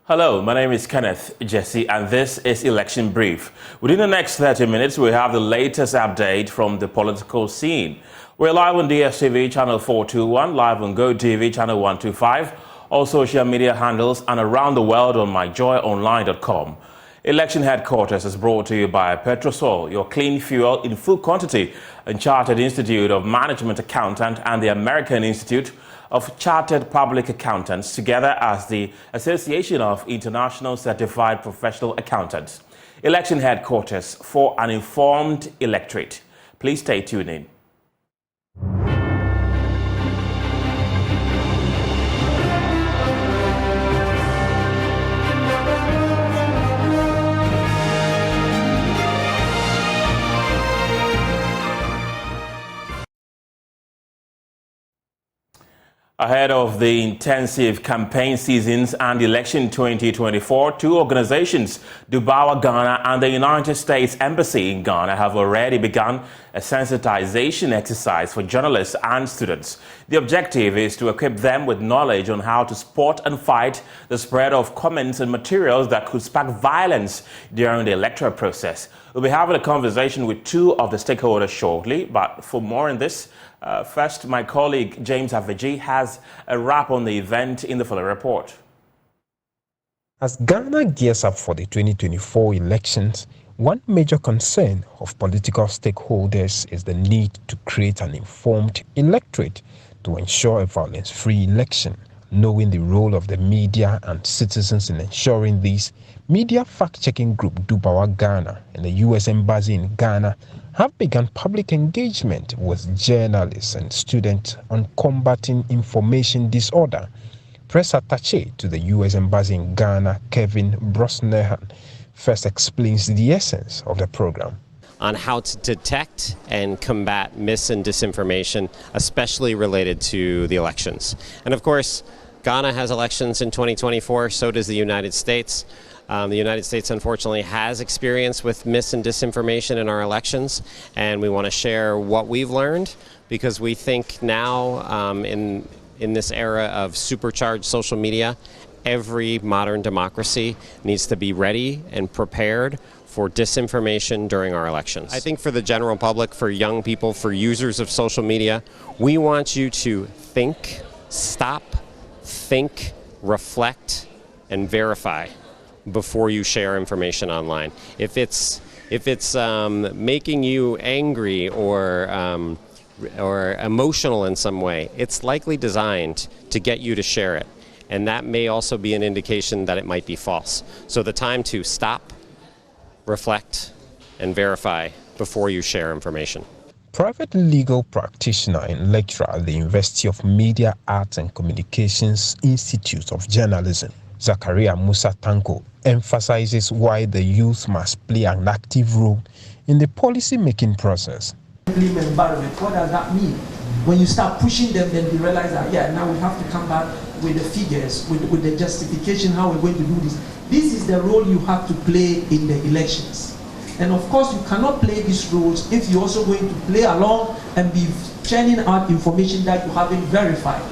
Hello, my name is Kenneth Jesse, and this is Election Brief. Within the next 30 minutes, we have the latest update from the political scene. We're live on DSTV channel 421, live on GoTV channel 125, all social media handles, and around the world on myjoyonline.com. Election Headquarters is brought to you by Petrosol, your clean fuel in full quantity, and Chartered Institute of Management Accountant and the American Institute of Chartered Public Accountants, together as the Association of International Certified Professional Accountants. Election Headquarters for an informed electorate. Please stay tuned in. Ahead of the intensive campaign seasons and election 2024, two organizations, DUBAWA Ghana and the United States Embassy in Ghana, have already begun a sensitization exercise for journalists and students. The objective is to equip them with knowledge on how to spot and fight the spread of comments and materials that could spark violence during the electoral process. We'll be having a conversation with two of the stakeholders shortly, but for more on this, first, my colleague James Aveji has a wrap on the event in the following report. As Ghana gears up for the 2024 elections, one major concern of political stakeholders is the need to create an informed electorate to ensure a violence-free election. Knowing the role of the media and citizens in ensuring this, media fact-checking group DUBAWA Ghana and the U.S. Embassy in Ghana have begun public engagement with journalists and students on combating information disorder. Press attaché to the U.S. Embassy in Ghana, Kevin Brosnahan, first explains the essence of the program. On how to detect and combat mis and disinformation, especially related to the elections. And of course, Ghana has elections in 2024, so does the United States. The United States, unfortunately, has experience with mis and disinformation in our elections, and we want to share what we've learned because we think now in this era of supercharged social media, every modern democracy needs to be ready and prepared for disinformation during our elections. I think for the general public, for young people, for users of social media, we want you to think, stop, think, reflect, and verify before you share information online. If it's making you angry or emotional in some way, it's likely designed to get you to share it. And that may also be an indication that it might be false. So the time to stop, reflect, and verify before you share information. Private legal practitioner and lecturer at the University of Media, Arts and Communications Institute of Journalism, Zakaria Musa Tanko, emphasizes why the youth must play an active role in the policy-making process. Environment, what does that mean? When you start pushing them, then you realize that, yeah, now we have to come back with the figures, with the justification, how we're going to do this. This is the role you have to play in the elections. And of course, you cannot play these roles if you're also going to play along and be churning out information that you haven't verified.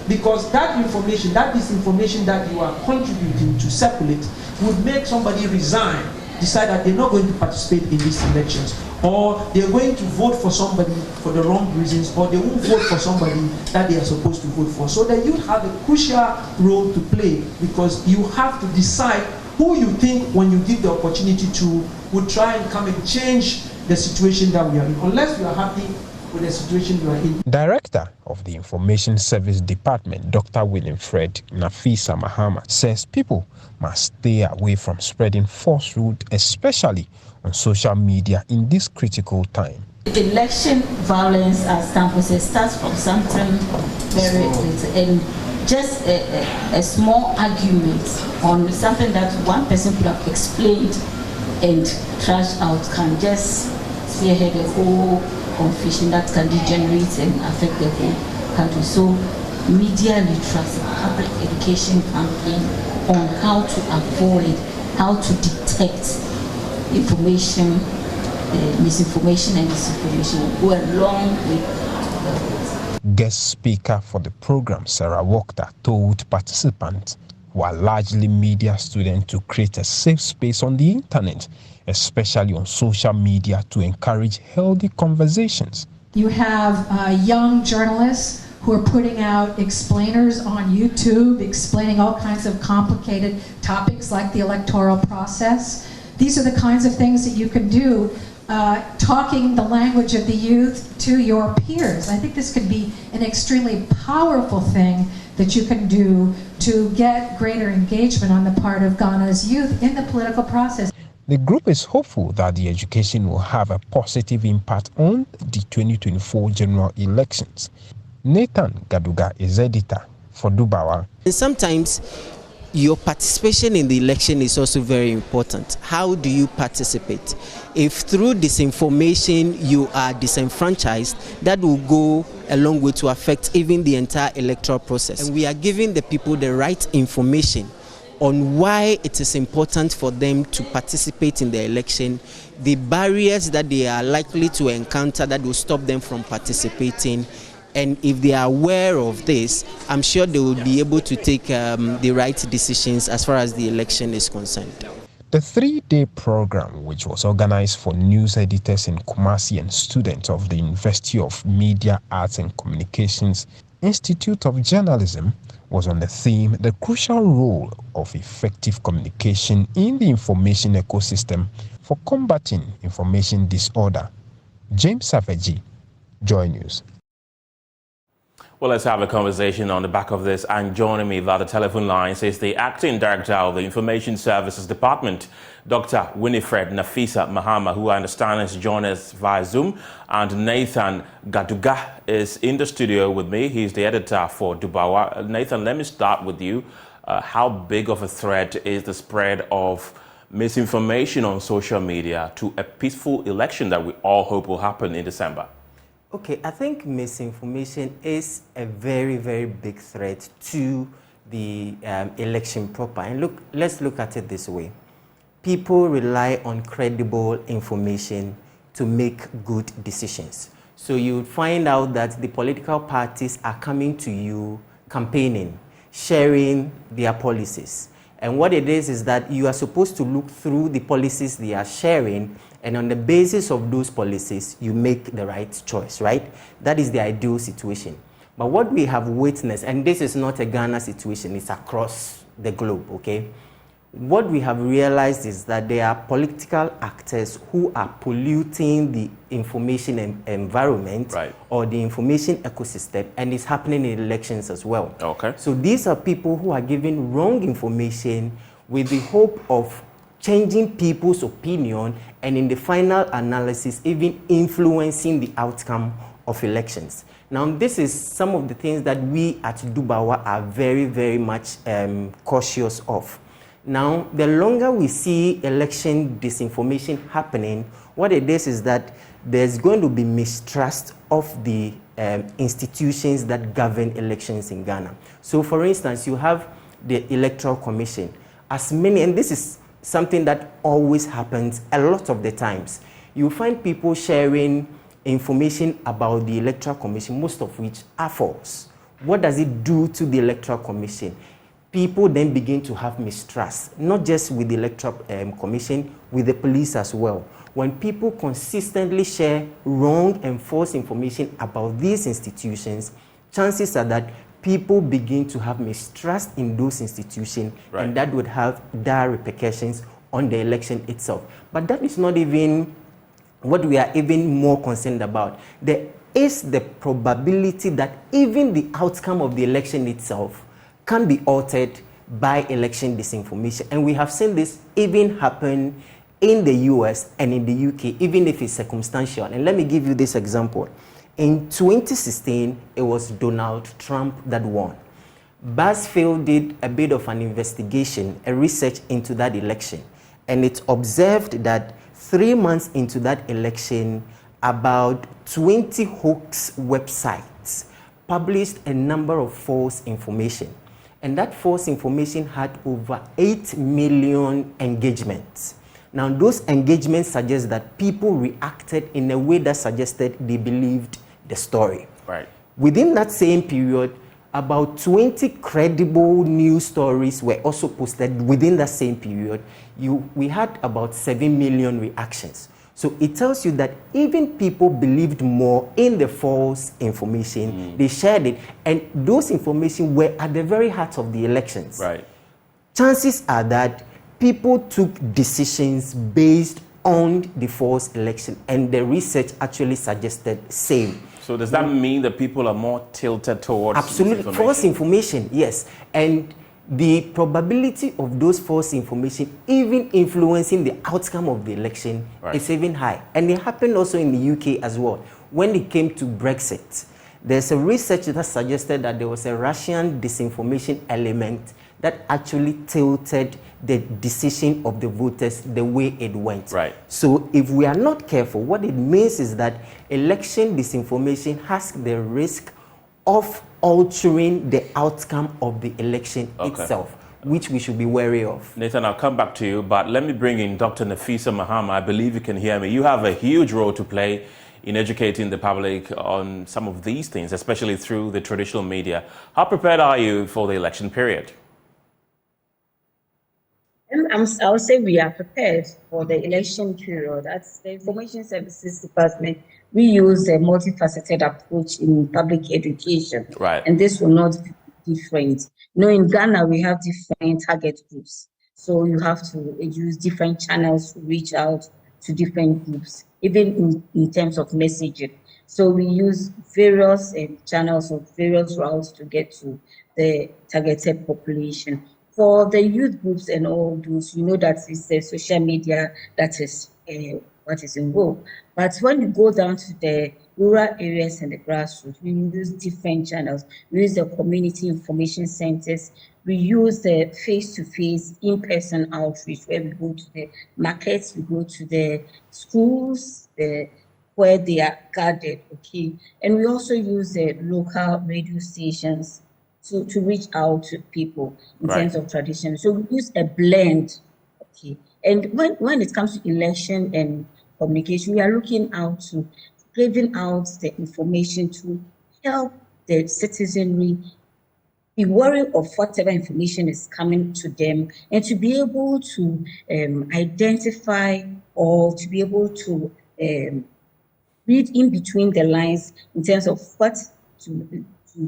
Because that information, that disinformation that you are contributing to circulate would make somebody resign, decide that they're not going to participate in these elections, or they're going to vote for somebody for the wrong reasons, or they won't vote for somebody that they are supposed to vote for. So the youth have a crucial role to play, because you have to decide who you think, when you give the opportunity to, would try and come and change the situation that we are in, unless you are happy with the situation you are in. Director of the Information Service Department, Dr. William-Fred Nafisa Mahama, says people must stay away from spreading falsehood, especially on social media in this critical time. Election violence, as Tanko says, starts from something very little, and just a small argument on something that one person could have explained and trashed out can just spearhead a whole confusion that can degenerate and affect the whole country. So media literacy, public education campaign on how to avoid, how to detect information, misinformation and disinformation will go a long way. Guest speaker for the program, Sarah Walker, told participants who are largely media students, to create a safe space on the internet, especially on social media, to encourage healthy conversations. You have young journalists who are putting out explainers on YouTube, explaining all kinds of complicated topics like the electoral process. These are the kinds of things that you can do, talking the language of the youth to your peers. I think this could be an extremely powerful thing that you can do to get greater engagement on the part of Ghana's youth in the political process. The group is hopeful that the education will have a positive impact on the 2024 general elections. Nathan Gaduga is editor for DUBAWA. And sometimes your participation in the election is also very important. How do you participate? If through disinformation you are disenfranchised, that will go a long way to affect even the entire electoral process. And we are giving the people the right information on why it is important for them to participate in the election, the barriers that they are likely to encounter that will stop them from participating. And if they are aware of this, I'm sure they will be able to take the right decisions as far as the election is concerned. The 3-day program, which was organized for news editors in Kumasi and students of the University of Media, Arts and Communications Institute of Journalism, was on the theme, the crucial role of effective communication in the information ecosystem for combating information disorder. James Savaji, Joy News. Well, let's have a conversation on the back of this. And joining me via the telephone lines is the Acting Director of the Information Services Department, Dr. Winifred Nafisa Mahama, who I understand has joined us via Zoom. And Nathan Gaduga is in the studio with me. He's the editor for DUBAWA. Nathan, let me start with you. How big of a threat is the spread of misinformation on social media to a peaceful election that we all hope will happen in December? Okay, I think misinformation is a very, very big threat to the election proper. And look, let's look at it this way. People rely on credible information to make good decisions. So you would find out that the political parties are coming to you, campaigning, sharing their policies. And what it is that you are supposed to look through the policies they are sharing, and on the basis of those policies, you make the right choice, right? That is the ideal situation. But what we have witnessed, and this is not a Ghana situation, it's across the globe, okay? What we have realized is that there are political actors who are polluting the information environment, right, or the information ecosystem, and it's happening in elections as well. Okay. So these are people who are giving wrong information with the hope of changing people's opinion, and in the final analysis, even influencing the outcome of elections. Now, this is some of the things that we at DUBAWA are very, very much cautious of. Now, the longer we see election disinformation happening, what it is that there's going to be mistrust of the institutions that govern elections in Ghana. So, for instance, you have the Electoral Commission. As many, and this is something that always happens a lot of the times. You find people sharing information about the Electoral Commission, most of which are false. What does it do to the Electoral Commission? People then begin to have mistrust, not just with the Electoral Commission, with the police as well. When people consistently share wrong and false information about these institutions, chances are that people begin to have mistrust in those institutions, right, and that would have dire repercussions on the election itself. But that is not even what we are even more concerned about. There is the probability that even the outcome of the election itself can be altered by election disinformation. And we have seen this even happen in the US and in the UK, even if it's circumstantial. And let me give you this example. In 2016, it was Donald Trump that won. BuzzFeed did a bit of an investigation, a research into that election, and it observed that 3 months into that election, about 20 hoax websites published a number of false information. And that false information had over 8 million engagements. Now, those engagements suggest that people reacted in a way that suggested they believed the story. Right. Within that same period, about 20 credible news stories were also posted within the same period. We had about 7 million reactions. So it tells you that even people believed more in the false information. They shared it, and those information were at the very heart of the elections. Right. Chances are that people took decisions based on the false election, and the research actually suggested same. So does that mean that people are more tilted towards absolutely false information? Yes, and the probability of those false information even influencing the outcome of the election is even high. And it happened also in the UK as well. When it came to Brexit, there's a research that suggested that there was a Russian disinformation element that actually tilted the decision of the voters the way it went. Right. So if we are not careful, what it means is that election disinformation has the risk of altering the outcome of the election itself, which we should be wary of. Nathan, I'll come back to you, but let me bring in Dr. Nafisa Mahama. I believe you can hear me. You have a huge role to play in educating the public on some of these things, especially through the traditional media. How prepared are you for the election period? I would say we are prepared for the election period. As the Information Services Department, we use a multifaceted approach in public education. Right. And this will not be different. You know, in Ghana, we have different target groups. So you have to use different channels to reach out to different groups, even in terms of messaging. So we use various channels or various routes to get to the targeted population. For the youth groups and all those, you know that it's the social media that is what is in vogue. But when you go down to the rural areas and the grassroots, we use different channels. We use the community information centers. We use the face-to-face, in-person outreach, where we go to the markets, we go to the schools, where they are gathered, okay? And we also use the local radio stations to reach out to people in terms of tradition. So we use a blend, okay? And when it comes to election and communication, we are looking out to giving out the information to help the citizenry be wary of whatever information is coming to them, and to be able to identify or to be able to read in between the lines in terms of what to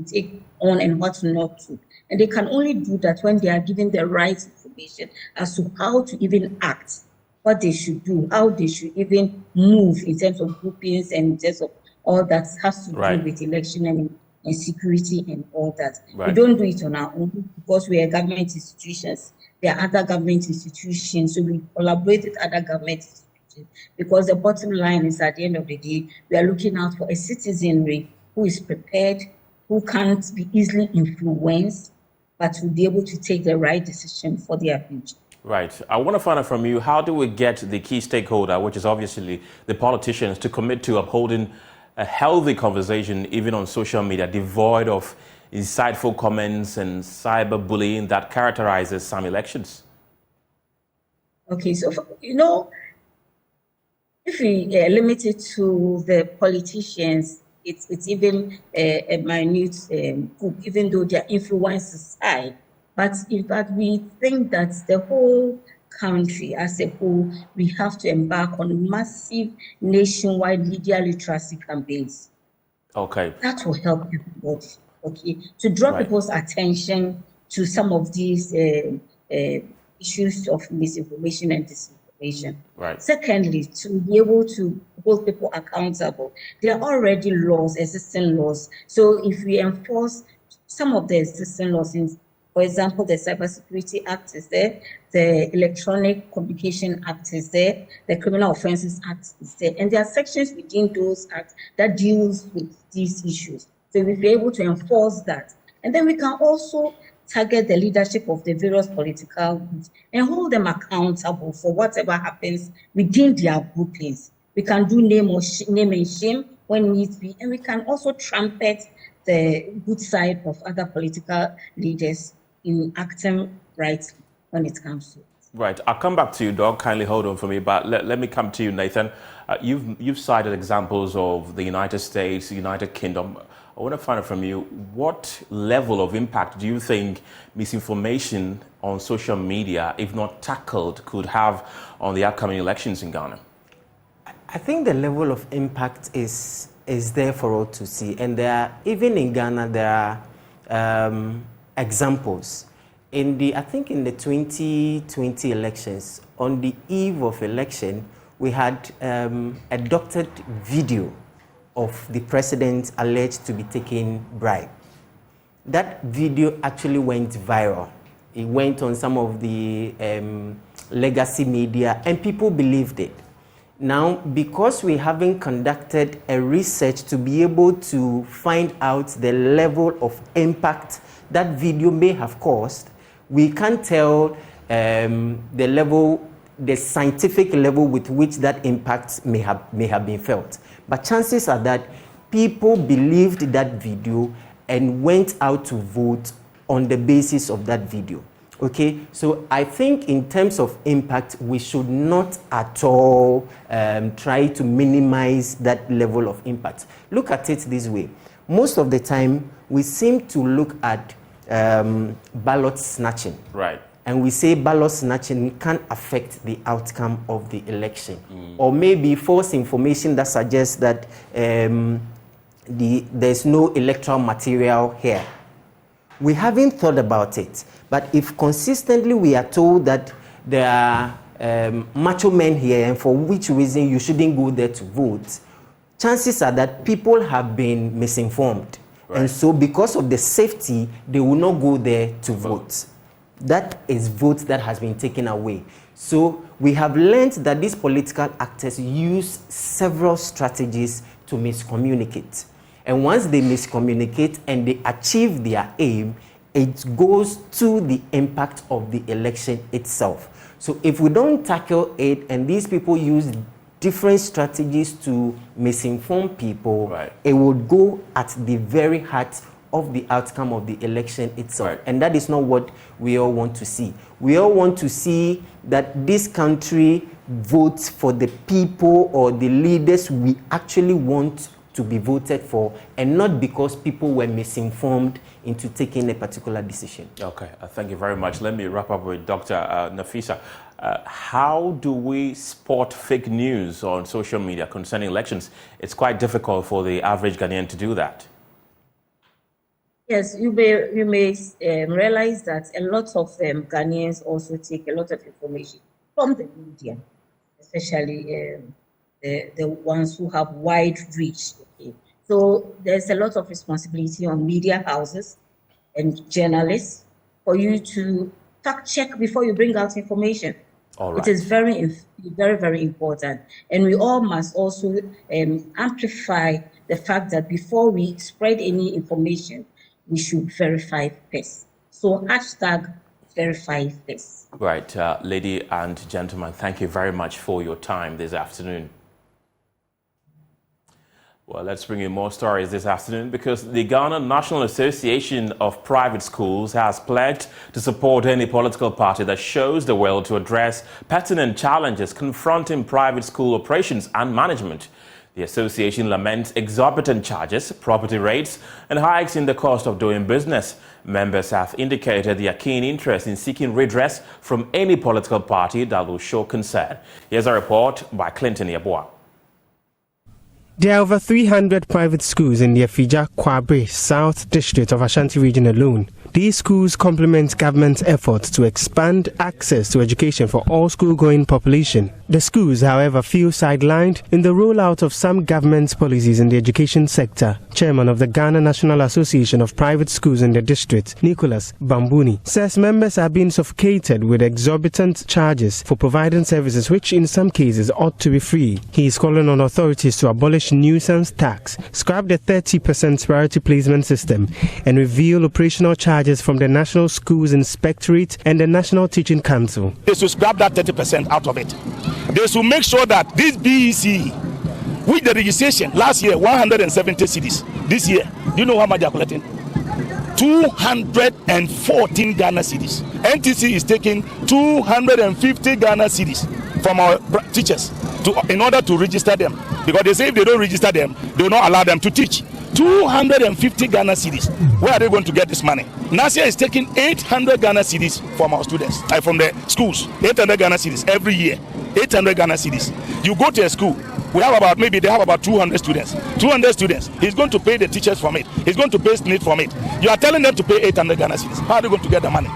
take on and what not to. And they can only do that when they are given the right information as to how to even act, what they should do, how they should even move in terms of groupings and in terms of all that has to do with election and security and all that. We don't do it on our own because we are government institutions. There are other government institutions, so we collaborate with other government institutions, because the bottom line is, at the end of the day, we are looking out for a citizenry who is prepared, who can't be easily influenced, but will be able to take the right decision for their future. Right. I want to find out from you, how do we get the key stakeholder, which is obviously the politicians, to commit to upholding a healthy conversation, even on social media, devoid of insightful comments and cyberbullying that characterizes some elections? Okay, so, you know, if we limit it to the politicians, it's even a minute group, even though their influence is high. But in fact, we think that the whole country as a whole, we have to embark on massive nationwide media literacy campaigns. Okay. That will help everybody, okay, to draw people's attention to some of these issues of misinformation and disinformation. Right. Secondly, to be able to hold people accountable. There are already laws, existing laws. So if we enforce some of the existing laws, for example, the Cybersecurity Act is there, the Electronic Communication Act is there, the Criminal Offences Act is there, and there are sections within those acts that deals with these issues. So we'll be able to enforce that. And then we can also target the leadership of the various political groups and hold them accountable for whatever happens within their groupings. We can do name and shame when needs be, and we can also trumpet the good side of other political leaders in acting right when it comes to it. Right. I'll come back to you, Doc. Kindly hold on for me. But let me come to you, Nathan. You've cited examples of the United States, United Kingdom. I want to find out from you, what level of impact do you think misinformation on social media, if not tackled, could have on the upcoming elections in Ghana? I think the level of impact is there for all to see. And even in Ghana, there are examples. I think in the 2020 elections, on the eve of election, we had a doctored video of the president alleged to be taking bribe. That video actually went viral. It went on some of the legacy media, and people believed it. Now, because we haven't conducted a research to be able to find out the level of impact that video may have caused, we can't tell the scientific level with which that impact may have been felt. But chances are that people believed that video and went out to vote on the basis of that video. Okay, so I think in terms of impact, we should not at all try to minimize that level of impact. Look at it this way. Most of the time, we seem to look at ballot snatching. Right. And we say ballot snatching can affect the outcome of the election. Or maybe false information that suggests that there's no electoral material here. We haven't thought about it. But if consistently we are told that there are macho men here and for which reason you shouldn't go there to vote, chances are that people have been misinformed. Right. And so because of the safety, they will not go there to vote. That is vote that has been taken away. So we have learned that these political actors use several strategies to miscommunicate. And once they miscommunicate and they achieve their aim, it goes to the impact of the election itself. So if we don't tackle it and these people use different strategies to misinform people, right, it would go at the very heart of the outcome of the election itself. Right. And that is not what we all want to see. We all want to see that this country votes for the people or the leaders we actually want to be voted for, and not because people were misinformed into taking a particular decision. Okay, thank you very much. Let me wrap up with Dr. Nafisa. How do we spot fake news on social media concerning elections? It's quite difficult for the average Ghanaian to do that. Yes, you may realize that a lot of Ghanaians also take a lot of information from the media, especially the ones who have wide reach. Okay. So there's a lot of responsibility on media houses and journalists for you to fact check before you bring out information. All right. It is very, very important. And we all must also amplify the fact that before we spread any information, we should verify first. So hashtag verify first. Right, lady and gentlemen, thank you very much for your time this afternoon. Well, let's bring you more stories this afternoon because the Ghana National Association of Private Schools has pledged to support any political party that shows the will to address pertinent challenges confronting private school operations and management. The association laments exorbitant charges, property rates, and hikes in the cost of doing business. Members have indicated their keen interest in seeking redress from any political party that will show concern. Here's a report by Clinton Yeboah. There are over 300 private schools in the Afija Kwabre South District of Ashanti Region alone. These schools complement government's efforts to expand access to education for all school-going population. The schools, however, feel sidelined in the rollout of some government's policies in the education sector. Chairman of the Ghana National Association of Private Schools in the district, Nicholas Bambuni, says members are being suffocated with exorbitant charges for providing services which in some cases ought to be free. He is calling on authorities to abolish nuisance tax, scrap the 30% priority placement system, and reveal operational charges from the National Schools Inspectorate and the National Teaching Council. They should scrap that 30% out of it. They should make sure that this BEC, with the registration last year 170 cities, this year, do you know how much they are collecting? 214 Ghana cities. NTC is taking 250 Ghana cities from our teachers in order to register them, because they say if they don't register them, they will not allow them to teach. 250 Ghana cedis. Where are they going to get this money? Nasia is taking 800 Ghana cedis from our students, from the schools. 800 Ghana cedis every year. 800 Ghana cedis. You go to a school, they have about 200 students. 200 students. He's going to pay the teachers from it. He's going to pay SNIT from it. You are telling them to pay 800 Ghana cedis. How are they going to get the money?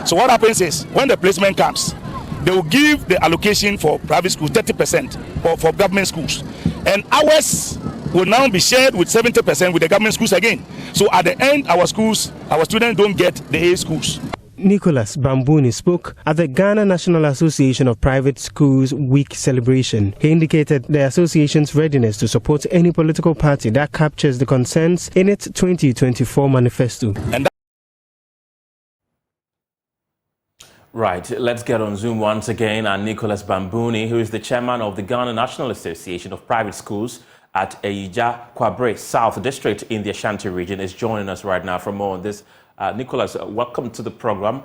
So what happens is, when the placement comes, they will give the allocation for private schools 30% for government schools. And ours will now be shared with 70% with the government schools again. So at the end, our students don't get the A schools. Nicholas Bambuni spoke at the Ghana National Association of Private Schools Week celebration. He indicated the association's readiness to support any political party that captures the concerns in its 2024 manifesto. Right, let's get on Zoom once again. And Nicholas Bambuni, who is the chairman of the Ghana National Association of Private Schools at Eija-Kwabre South District in the Ashanti region, is joining us right now for more on this. Nicholas, welcome to the program.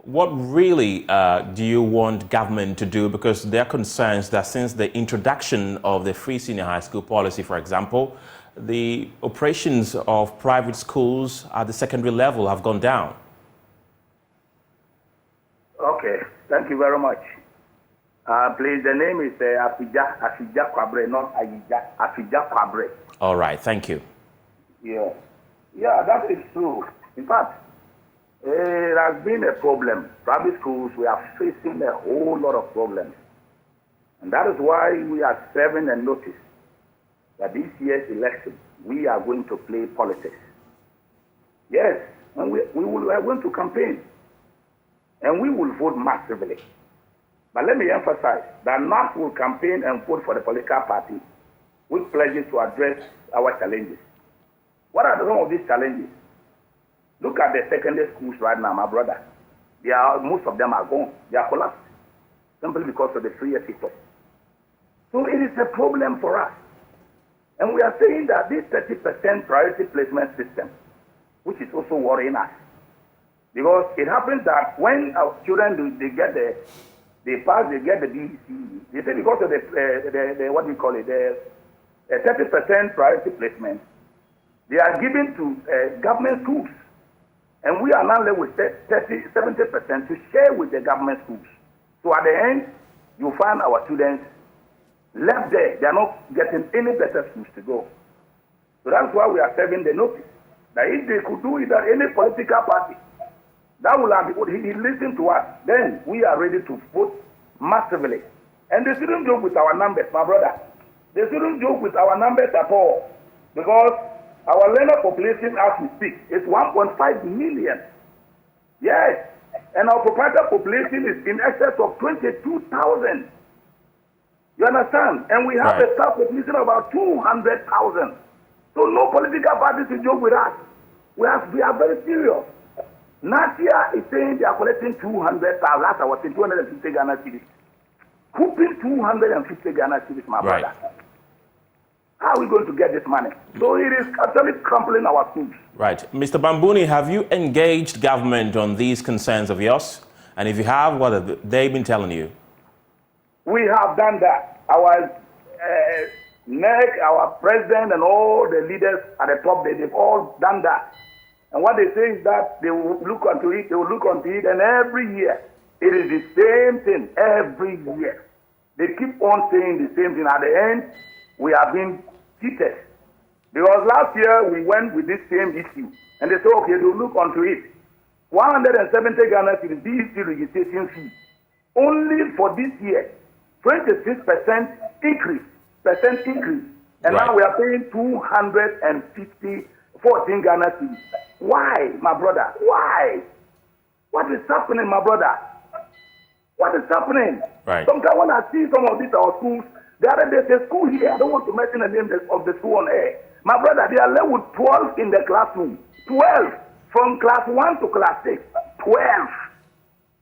What really do you want government to do? Because there are concerns that since the introduction of the free senior high school policy, for example, the operations of private schools at the secondary level have gone down. Okay, thank you very much. Please, the name is Afija-Kwabre, not Afija-Kwabre. All right, thank you. Yeah, that is true. In fact, it has been a problem. Private schools, we are facing a whole lot of problems. And that is why we are serving a notice that this year's election, we are going to play politics. Yes, and we are going to campaign. And we will vote massively. But let me emphasize that NAF will campaign and vote for the political party which pledges to address our challenges. What are some of these challenges? Look at the secondary schools right now, my brother. Most of them are gone. They are collapsed simply because of the free system. So it is a problem for us. And we are saying that this 30% priority placement system, which is also worrying us, because it happens that when our children they get the DUBAWA-US, they say because of the what do you call it, the 30% priority placement, they are given to government schools, and we are now left with 70% to share with the government schools. So at the end, you find our students left there; they are not getting any better schools to go. So that's why we are serving the notice that if they could do it at any political party, that will have he listened to us. Then we are ready to vote massively. And they shouldn't joke with our numbers, my brother. They shouldn't joke with our numbers at all. Because our learner population as we speak is 1.5 million. Yes. And our proprietor population is in excess of 22,000. You understand? And we have a staff population of about 200,000. So no political party should joke with us. We are very serious. Nasia is saying they are collecting 200,000. Last I was saying 250 Ghana cedis. Couping 250 Ghana cedis, my brother. How are we going to get this money? So it is actually crumpling our schools. Right. Mr. Bambuni, have you engaged government on these concerns of yours? And if you have, what have they been telling you? We have done that. Our NEC, our president, and all the leaders at the top, they've all done that. And what they say is that they will look onto it, and every year, it is the same thing, every year. They keep on saying the same thing. At the end, we have been cheated. Because last year, we went with this same issue, and they said, okay, they'll look onto it. 170 Ghana cedis DEC registration fee. Only for this year, 26% increase. And now we are paying 214 Ghana cedis. Why, my brother? Why? What is happening, my brother? What is happening? Right. Sometimes when I see some of these our schools, the other day there's a school here. I don't want to mention the name of the school on air. My brother, they are left with 12 in the classroom. 12 from class 1 to class 6. 12.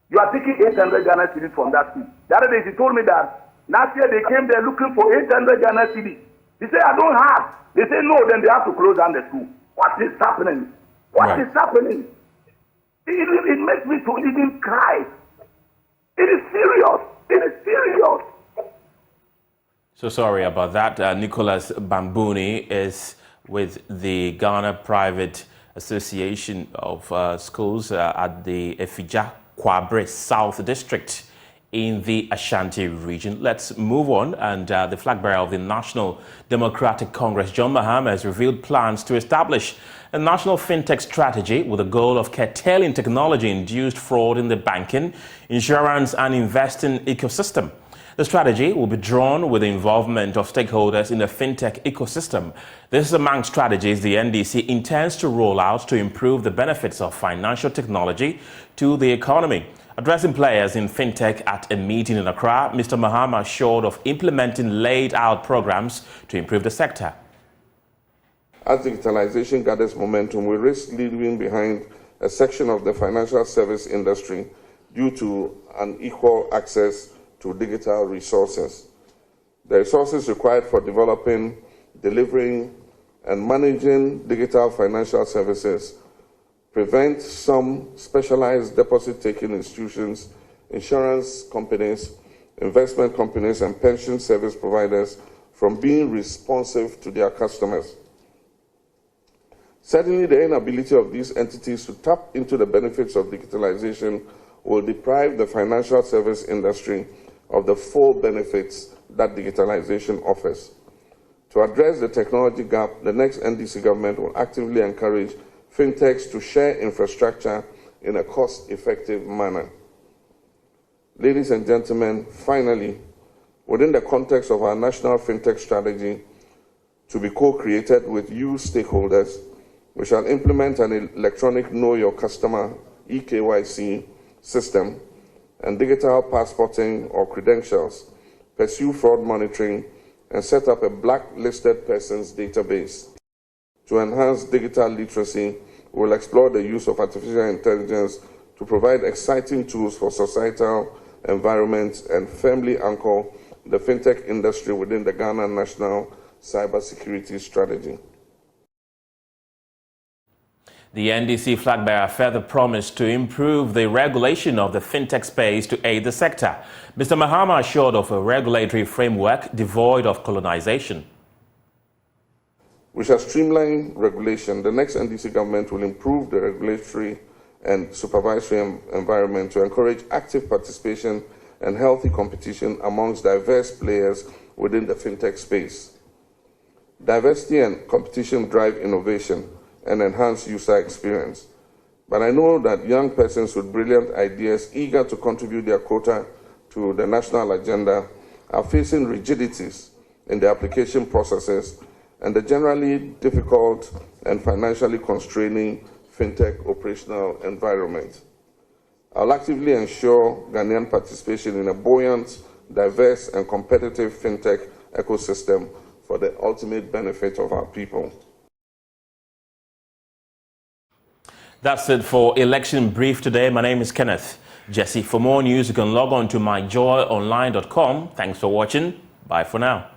You are taking 800 Ghana cedis from that school. The other day she told me that last year they came there looking for 800 Ghana cedis. They say I don't have. They say no, then they have to close down the school. What is happening? What is happening? It makes me to even cry. It is serious. It is serious. So sorry about that. Nicholas Bambuni is with the Ghana Private Association of Schools at the Efija-Kwabre South District in the Ashanti region. Let's move on. And the flag bearer of the National Democratic Congress, John Mahama, has revealed plans to establish a national fintech strategy with the goal of curtailing technology-induced fraud in the banking, insurance and investing ecosystem. The strategy will be drawn with the involvement of stakeholders in the fintech ecosystem. This is among strategies the NDC intends to roll out to improve the benefits of financial technology to the economy. Addressing players in fintech at a meeting in Accra, Mr. Mahama assured of implementing laid-out programs to improve the sector. As digitalization gathers momentum, we risk leaving behind a section of the financial service industry due to unequal access to digital resources. The resources required for developing, delivering, and managing digital financial services prevent some specialized deposit-taking institutions, insurance companies, investment companies, and pension service providers from being responsive to their customers. Certainly, the inability of these entities to tap into the benefits of digitalization will deprive the financial service industry of the full benefits that digitalization offers. To address the technology gap, the next NDC government will actively encourage fintechs to share infrastructure in a cost-effective manner. Ladies and gentlemen, finally, within the context of our national fintech strategy to be co-created with you stakeholders, we shall implement an electronic Know Your Customer (eKYC) system and digital passporting or credentials, pursue fraud monitoring, and set up a blacklisted persons database. To enhance digital literacy, we will explore the use of artificial intelligence to provide exciting tools for societal environment and firmly anchor the fintech industry within the Ghana National Cybersecurity Strategy. The NDC flag bearer further promised to improve the regulation of the fintech space to aid the sector. Mr. Mahama assured of a regulatory framework devoid of colonization. We shall streamline regulation. The next NDC government will improve the regulatory and supervisory environment to encourage active participation and healthy competition amongst diverse players within the fintech space. Diversity and competition drive innovation and enhance user experience. But I know that young persons with brilliant ideas eager to contribute their quota to the national agenda are facing rigidities in the application processes and the generally difficult and financially constraining fintech operational environment. I'll actively ensure Ghanaian participation in a buoyant, diverse, and competitive fintech ecosystem for the ultimate benefit of our people. That's it for Election Brief today. My name is Kenneth Jesse. For more news, you can log on to myjoyonline.com. Thanks for watching. Bye for now.